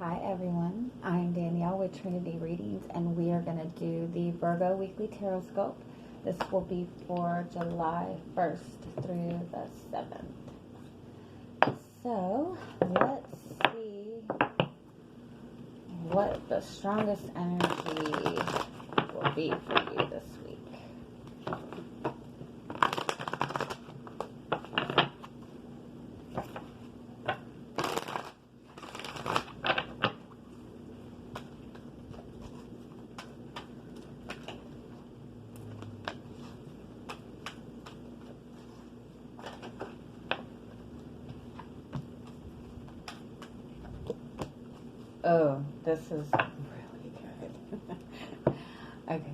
Hi everyone, I'm Danielle with Trinity Readings, and we are going to do the Virgo Weekly Tarotscope. This will be for July 1st through the 7th. So, let's see what the strongest energy will be for you this week. Oh, this is really good. Okay.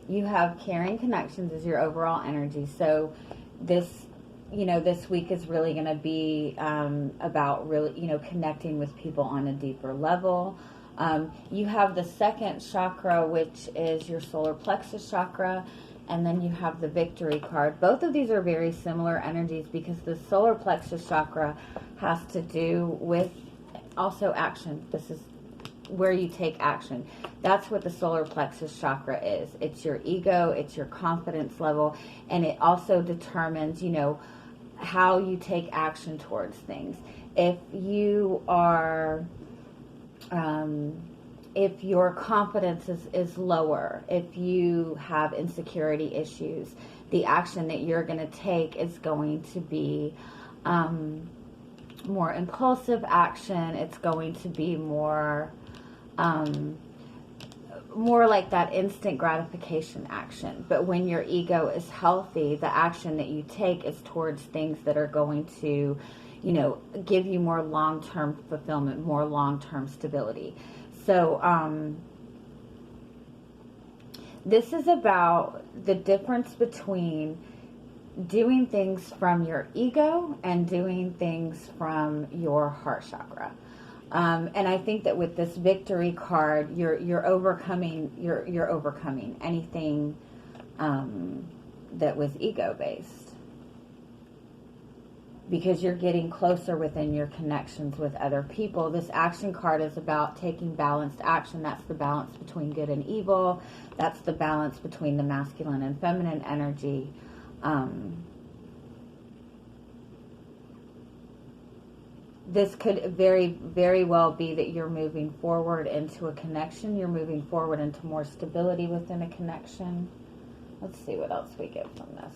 You have caring connections as your overall energy. So this, this week is really going to be about really, connecting with people on a deeper level. You have the second chakra, which is your solar plexus chakra. And then you have the victory card. Both of these are very similar energies because the solar plexus chakra has to do with also action. This is where you take action. That's what the solar plexus chakra is. It's your ego, it's your confidence level, and it also determines, how you take action towards things. If you are, if your confidence is lower, if you have insecurity issues, the action that you're going to take is going to be more impulsive action. It's going to be more like that instant gratification action. But when your ego is healthy, the action that you take is towards things that are going to, give you more long-term fulfillment, more long-term stability. So this is about the difference between doing things from your ego and doing things from your heart chakra. And I think that with this victory card, you're overcoming anything that was ego based, because you're getting closer within your connections with other people. This action card is about taking balanced action. That's the balance between good and evil. That's the balance between the masculine and feminine energy. This could very, very well be that you're moving forward into a connection. You're moving forward into more stability within a connection. Let's see what else we get from this.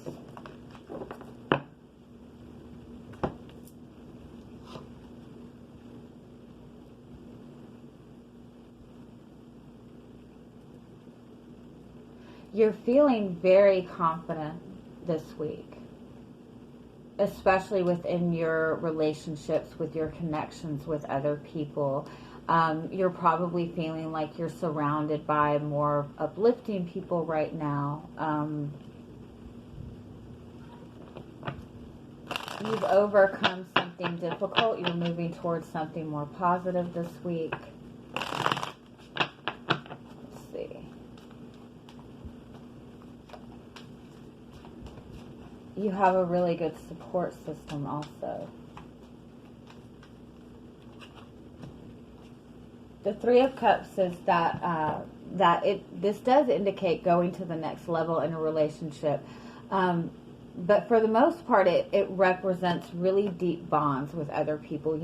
You're feeling very confident this week, especially within your relationships, with your connections with other people. You're probably feeling like you're surrounded by more uplifting people right now. You've overcome something difficult. You're moving towards something more positive this week. Let's see. You have a really good support system also. The Three of Cups says that this does indicate going to the next level in a relationship. But for the most part, it represents really deep bonds with other people.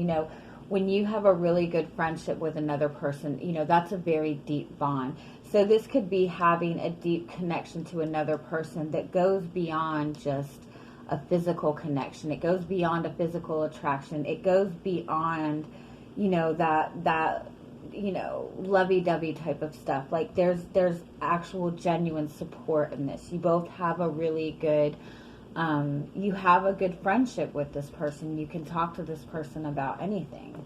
When you have a really good friendship with another person, that's a very deep bond. So this could be having a deep connection to another person that goes beyond just a physical connection. It goes beyond a physical attraction. It goes beyond, that lovey-dovey type of stuff. Like there's actual genuine support in this. You both have a really good, you have a good friendship with this person. You can talk to this person about anything.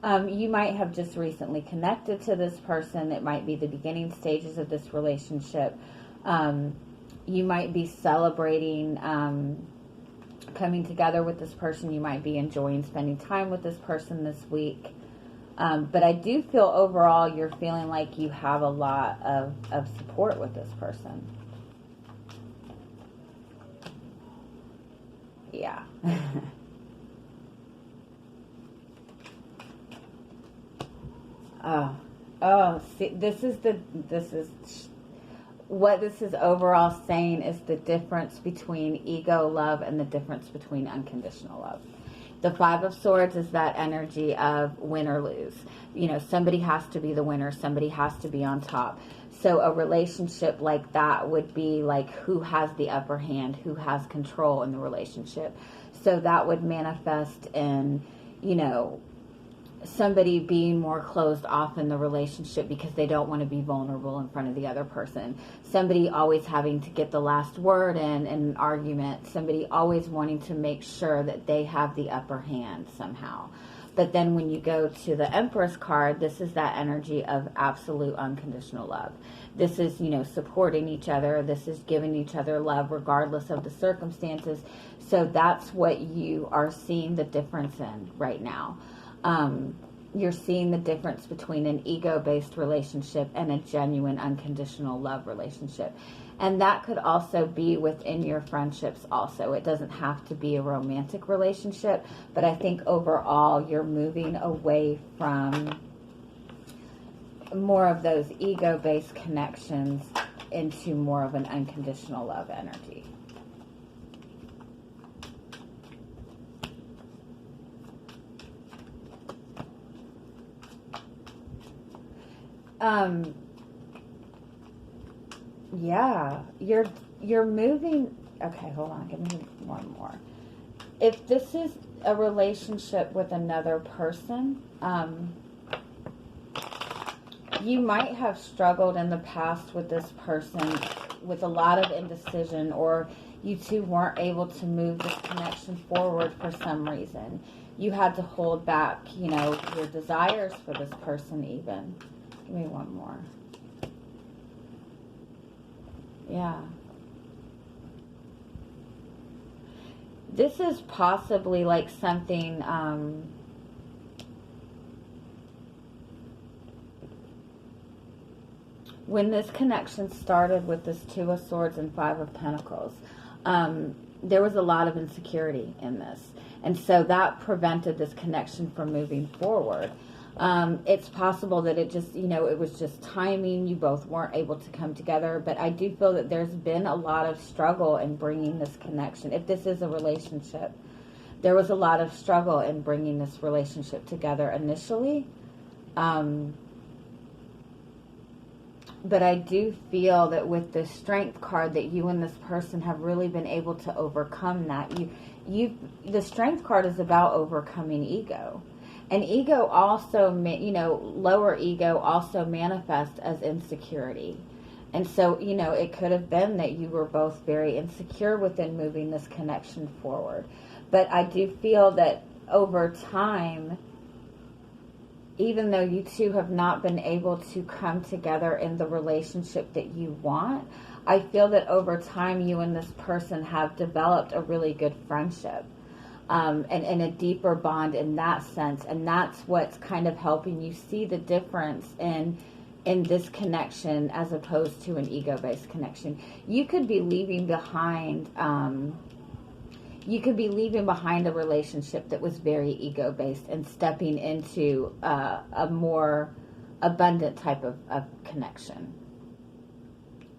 You might have just recently connected to this person. It might be the beginning stages of this relationship. You might be celebrating coming together with this person. You might be enjoying spending time with this person this week. But I do feel overall you're feeling like you have a lot of support with this person. Yeah. See, what this is overall saying is the difference between ego love and the difference between unconditional love. The Five of Swords is that energy of win or lose. You know, somebody has to be the winner, somebody has to be on top. So a relationship like that would be like who has the upper hand, who has control in the relationship. So that would manifest in, you know, somebody being more closed off in the relationship because they don't want to be vulnerable in front of the other person. Somebody always having to get the last word in an argument. Somebody always wanting to make sure that they have the upper hand somehow. But then when you go to the Empress card, this is that energy of absolute unconditional love. This is, you know, supporting each other. This is giving each other love regardless of the circumstances. So that's what you are seeing the difference in right now. You're seeing the difference between an ego-based relationship and a genuine unconditional love relationship. And that could also be within your friendships also. It doesn't have to be a romantic relationship, but I think overall you're moving away from more of those ego-based connections into more of an unconditional love energy. Yeah, you're moving. Okay, hold on. Give me one more. If this is a relationship with another person, you might have struggled in the past with this person with a lot of indecision, or you two weren't able to move this connection forward for some reason. You had to hold back, you know, your desires for this person even. Give me one more. Yeah. This is possibly like something, when this connection started with this Two of Swords and Five of Pentacles, there was a lot of insecurity in this. And so that prevented this connection from moving forward. It's possible that it just, you know, it was just timing. You both weren't able to come together. But I do feel that there's been a lot of struggle in bringing this connection. If this is a relationship, there was a lot of struggle in bringing this relationship together initially. But I do feel that with the Strength card that you and this person have really been able to overcome that. The Strength card is about overcoming ego. And ego also, you know, lower ego also manifests as insecurity. And so, you know, it could have been that you were both very insecure within moving this connection forward. But I do feel that over time, even though you two have not been able to come together in the relationship that you want, I feel that over time you and this person have developed a really good friendship. And a deeper bond in that sense. And that's what's kind of helping you see the difference in this connection as opposed to an ego-based connection. You could be leaving behind a relationship that was very ego-based and stepping into a more abundant type of connection.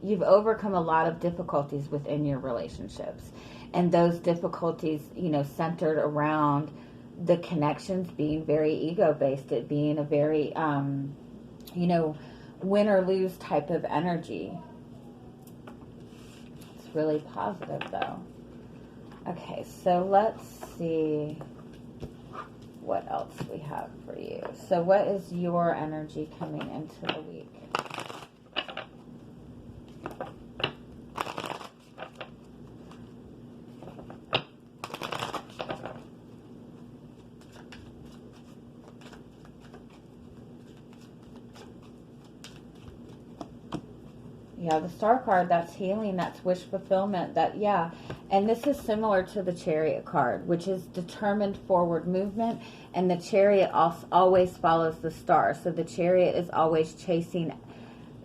You've overcome a lot of difficulties within your relationships. And those difficulties, you know, centered around the connections being very ego-based, it being a very, you know, win or lose type of energy. It's really positive, though. Okay, so let's see what else we have for you. So what is your energy coming into the week? Yeah, the Star card, that's healing, that's wish fulfillment, and this is similar to the Chariot card, which is determined forward movement, and the Chariot always follows the star, so the Chariot is always chasing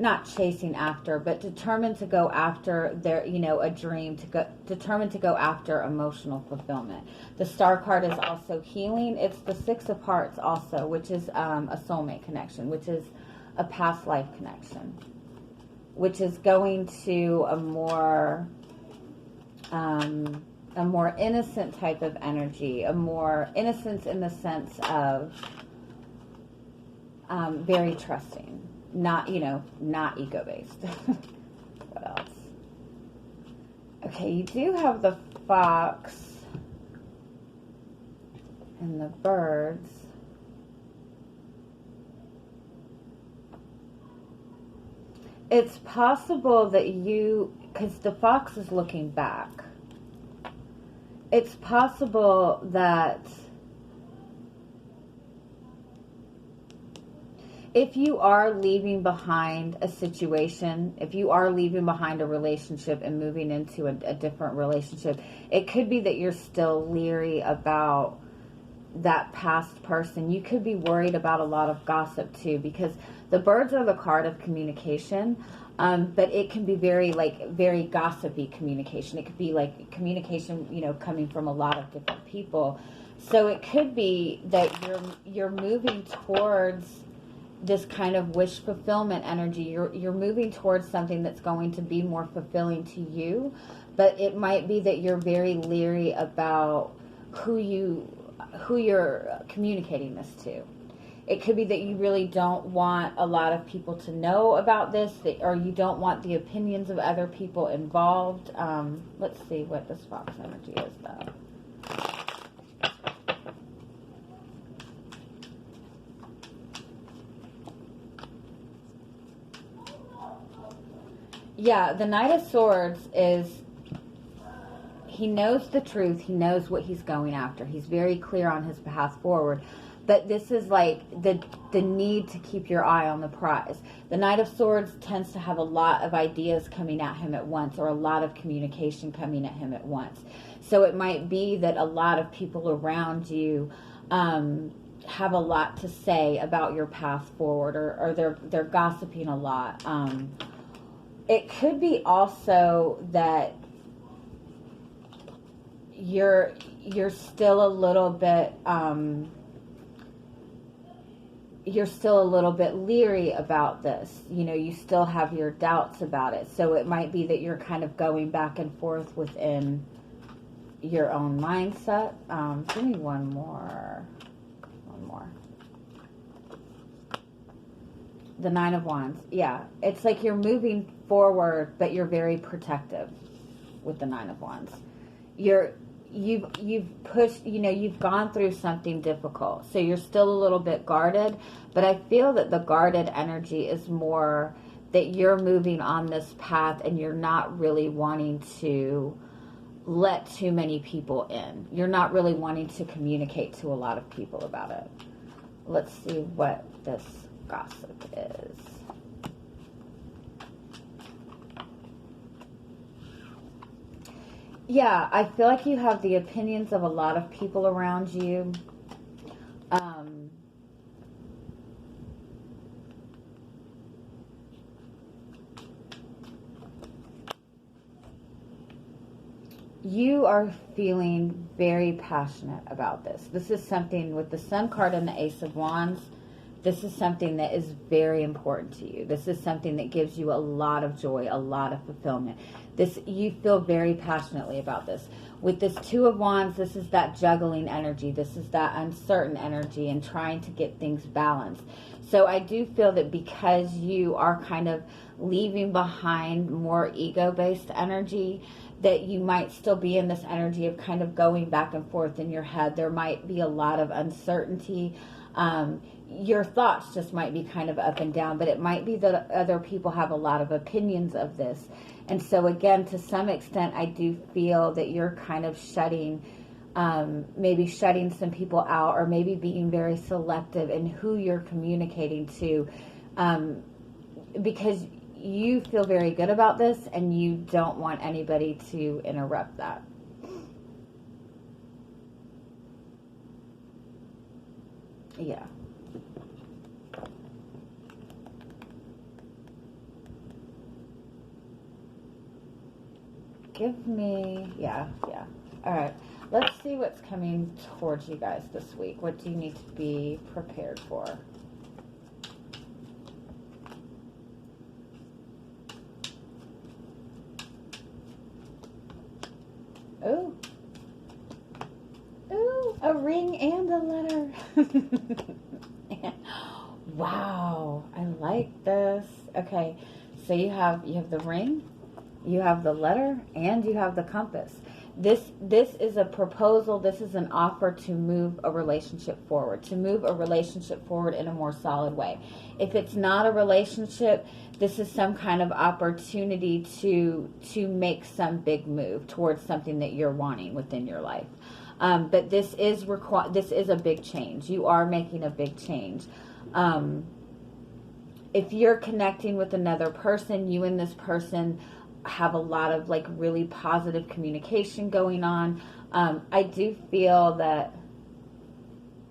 not chasing after, but determined to go after their, a dream, determined to go after emotional fulfillment. The Star card is also healing. It's the Six of Hearts also, which is a soulmate connection, which is a past life connection, which is going to a more innocent type of energy, a more innocence in the sense of very trusting, not ego-based. What else? Okay, you do have the fox and the birds. It's possible that because the fox is looking back, it's possible that if you are leaving behind a situation, if you are leaving behind a relationship and moving into a different relationship, it could be that you're still leery about that past person. You could be worried about a lot of gossip too, because the birds are the card of communication, but it can be very gossipy communication. It could be like communication, coming from a lot of different people. So it could be that you're moving towards this kind of wish fulfillment energy. You're moving towards something that's going to be more fulfilling to you, but it might be that you're very leery about who you're communicating this to. It could be that you really don't want a lot of people to know about this, or you don't want the opinions of other people involved. Let's see what this fox energy is, though. Yeah, the Knight of Swords is, he knows the truth. He knows what he's going after. He's very clear on his path forward. But this is like the need to keep your eye on the prize. The Knight of Swords tends to have a lot of ideas coming at him at once, or a lot of communication coming at him at once. So it might be that a lot of people around you have a lot to say about your path forward, or they're gossiping a lot. It could be also that you're still a little bit leery about this. You still have your doubts about it. So it might be that you're kind of going back and forth within your own mindset. Give me one more. The Nine of Wands. Yeah, it's like you're moving forward, but you're very protective with the Nine of Wands. You've pushed, you've gone through something difficult, so you're still a little bit guarded, but I feel that the guarded energy is more that you're moving on this path and you're not really wanting to let too many people in. You're not really wanting to communicate to a lot of people about it. Let's see what this gossip is. Yeah, I feel like you have the opinions of a lot of people around you. You are feeling very passionate about this. This is something with the Sun card and the Ace of Wands. This is something that is very important to you. This is something that gives you a lot of joy, a lot of fulfillment. You feel very passionately about this. With this Two of Wands, this is that juggling energy. This is that uncertain energy and trying to get things balanced. So I do feel that because you are kind of leaving behind more ego-based energy, that you might still be in this energy of kind of going back and forth in your head. There might be a lot of uncertainty. Your thoughts just might be kind of up and down, but it might be that other people have a lot of opinions of this. And so again, to some extent, I do feel that you're kind of maybe shutting some people out, or maybe being very selective in who you're communicating to, because you feel very good about this and you don't want anybody to interrupt that. Yeah. give me, yeah. All right. Let's see what's coming towards you guys this week. What do you need to be prepared for? Ooh. Ooh, a ring and a letter. Wow, I like this. Okay, so you have the ring, you have the letter, and you have the compass. This is a proposal. This is an offer to move a relationship forward, in a more solid way. If it's not a relationship, this is some kind of opportunity to make some big move towards something that you're wanting within your life. But this is a big change. You are making a big change. If you're connecting with another person, you and this person have a lot of like really positive communication going on. I do feel that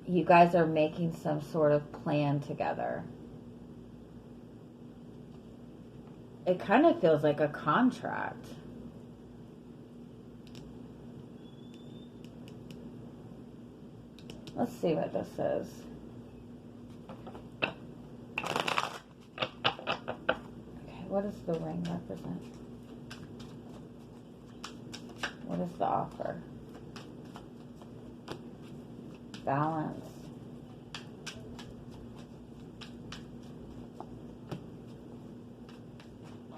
you guys are making some sort of plan together. It kind of feels like a contract. Let's see what this is. Okay, what does the ring represent? What is the offer? Balance.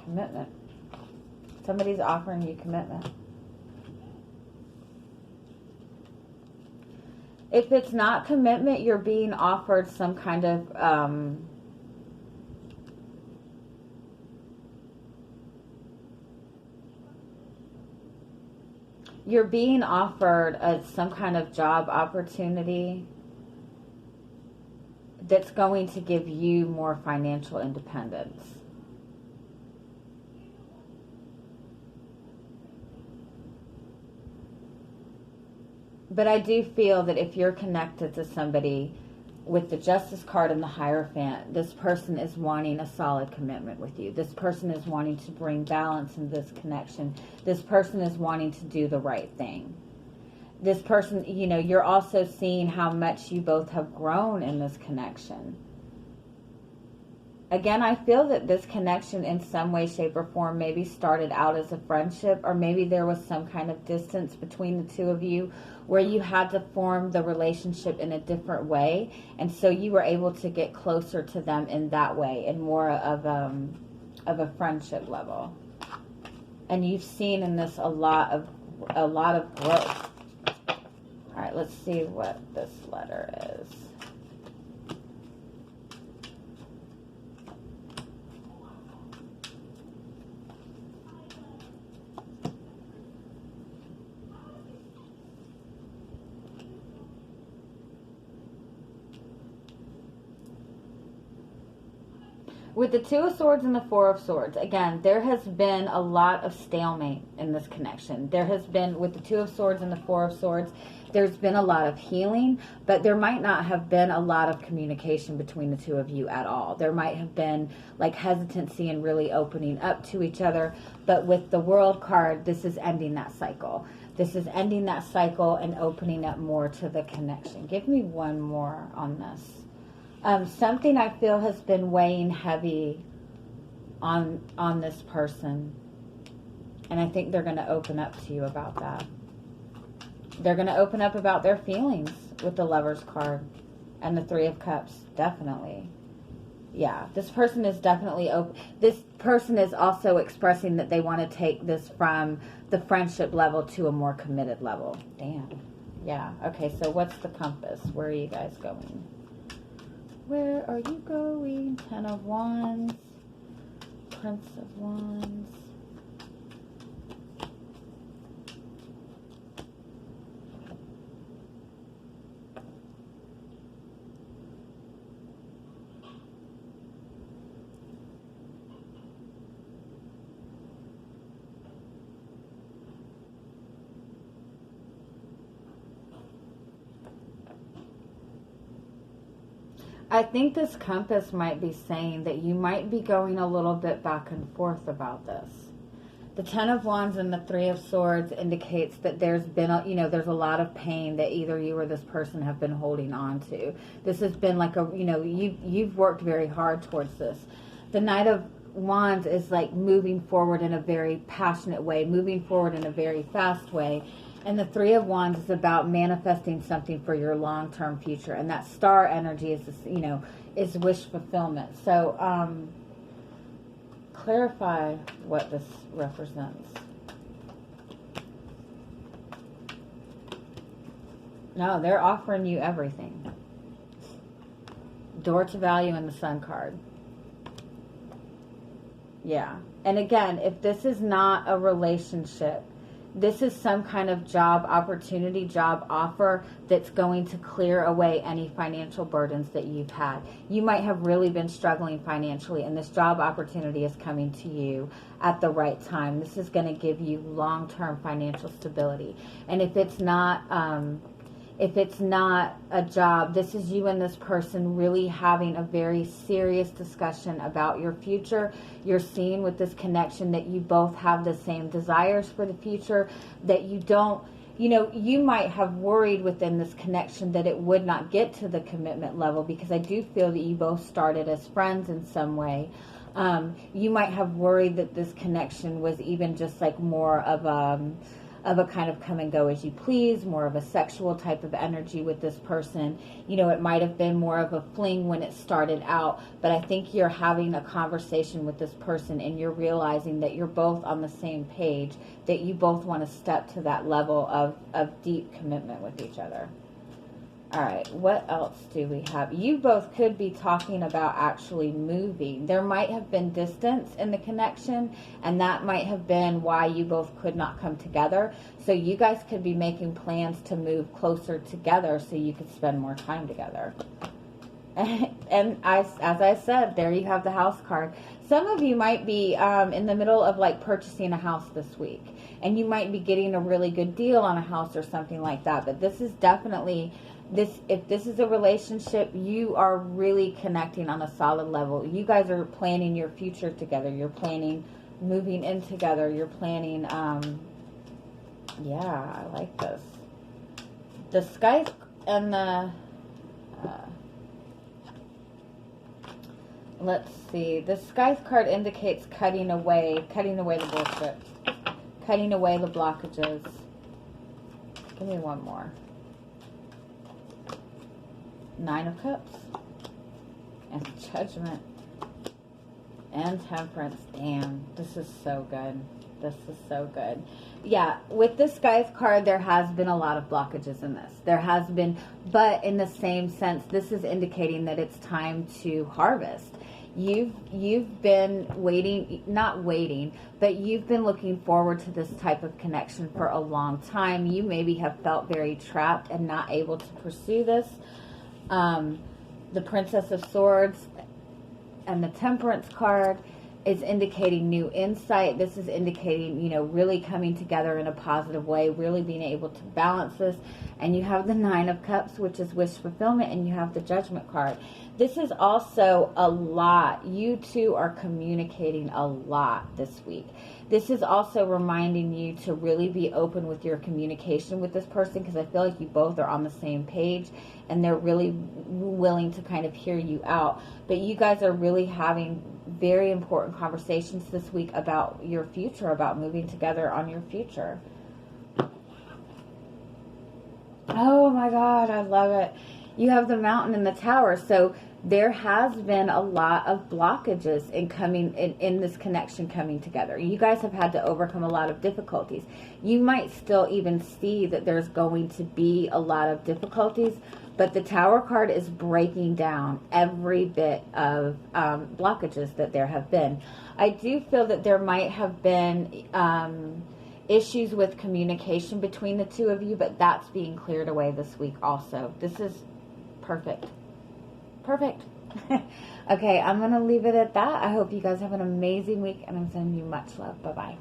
Commitment. Somebody's offering you commitment. If it's not commitment, you're being offered some kind of you're being offered some kind of job opportunity that's going to give you more financial independence. But I do feel that if you're connected to somebody with the Justice card and the Hierophant, this person is wanting a solid commitment with you. This person is wanting to bring balance in this connection. This person is wanting to do the right thing. This person, you know, you're also seeing how much you both have grown in this connection. Again, I feel that this connection in some way, shape, or form maybe started out as a friendship, or maybe there was some kind of distance between the two of you where you had to form the relationship in a different way, and so you were able to get closer to them in that way, in more of a friendship level. And you've seen in this a lot of growth. All right, let's see what this letter is. With the Two of Swords and the Four of Swords, again, there has been a lot of stalemate in this connection. There has been, with the Two of Swords and the Four of Swords, there's been a lot of healing, but there might not have been a lot of communication between the two of you at all. There might have been like hesitancy and really opening up to each other, but with the World card, this is ending that cycle. This is ending that cycle and opening up more to the connection. Give me one more on this. Something I feel has been weighing heavy on this person, and I think they're going to open up to you about that. They're going to open up about their feelings with the Lover's card and the Three of Cups, definitely. Yeah, this person is definitely open. This person is also expressing that they want to take this from the friendship level to a more committed level. Damn. Yeah, okay, so what's the compass? Where are you guys going? Where are you going? Ten of Wands, Prince of Wands. I think this compass might be saying that you might be going a little bit back and forth about this. The Ten of Wands and the Three of Swords indicates that there's been, there's a lot of pain that either you or this person have been holding on to. This has been like you've worked very hard towards this. The Knight of Wands is like moving forward in a very passionate way, moving forward in a very fast way. And the Three of Wands is about manifesting something for your long-term future. And that star energy is, is wish fulfillment. So, clarify what this represents. No, they're offering you everything. Door to value in the Sun card. Yeah. And again, if this is not a relationship, this is some kind of job opportunity, job offer that's going to clear away any financial burdens that you've had. You might have really been struggling financially, and this job opportunity is coming to you at the right time. This is going to give you long-term financial stability. And if it's not a job, this is you and this person really having a very serious discussion about your future. You're seeing with this connection that you both have the same desires for the future, that you don't, you might have worried within this connection that it would not get to the commitment level, because I do feel that you both started as friends in some way. You might have worried that this connection was even just like more of a kind of come and go as you please, more of a sexual type of energy with this person. It might have been more of a fling when it started out, but I think you're having a conversation with this person and you're realizing that you're both on the same page, that you both want to step to that level of deep commitment with each other. All right, what else do we have? You both could be talking about actually moving. There might have been distance in the connection, and that might have been why you both could not come together. So you guys could be making plans to move closer together so you could spend more time together. And as I said, there you have the House card. Some of you might be in the middle of like purchasing a house this week, and you might be getting a really good deal on a house or something like that. But this is definitely... if this is a relationship, you are really connecting on a solid level. You guys are planning your future together. You're planning moving in together. You're planning, yeah, I like this. The Sky and the, let's see. The Sky card indicates cutting away the bullshit. Cutting away the blockages. Give me one more. Nine of Cups and Judgment and Temperance. Damn, this is so good. This is so good. Yeah, with the Sky card, there has been a lot of blockages in this. There has been, but in the same sense, this is indicating that it's time to harvest. You've been not waiting, but you've been looking forward to this type of connection for a long time. You maybe have felt very trapped and not able to pursue this. The Princess of Swords and the Temperance card is indicating new insight. This is indicating, really coming together in a positive way, really being able to balance this. And you have the Nine of Cups, which is wish fulfillment, and you have the Judgment card. This is also a lot. You two are communicating a lot this week. This is also reminding you to really be open with your communication with this person, because I feel like you both are on the same page and they're really willing to kind of hear you out. But you guys are really having very important conversations this week about your future, about moving together on your future. Oh my God, I love it. You have the Mountain and the Tower. So there has been a lot of blockages in this connection coming together. You guys have had to overcome a lot of difficulties. You might still even see that there's going to be a lot of difficulties, but the Tower card is breaking down every bit of blockages that there have been. I do feel that there might have been issues with communication between the two of you, but that's being cleared away this week also. This is perfect. Perfect. Okay, I'm going to leave it at that. I hope you guys have an amazing week, and I'm sending you much love. Bye-bye.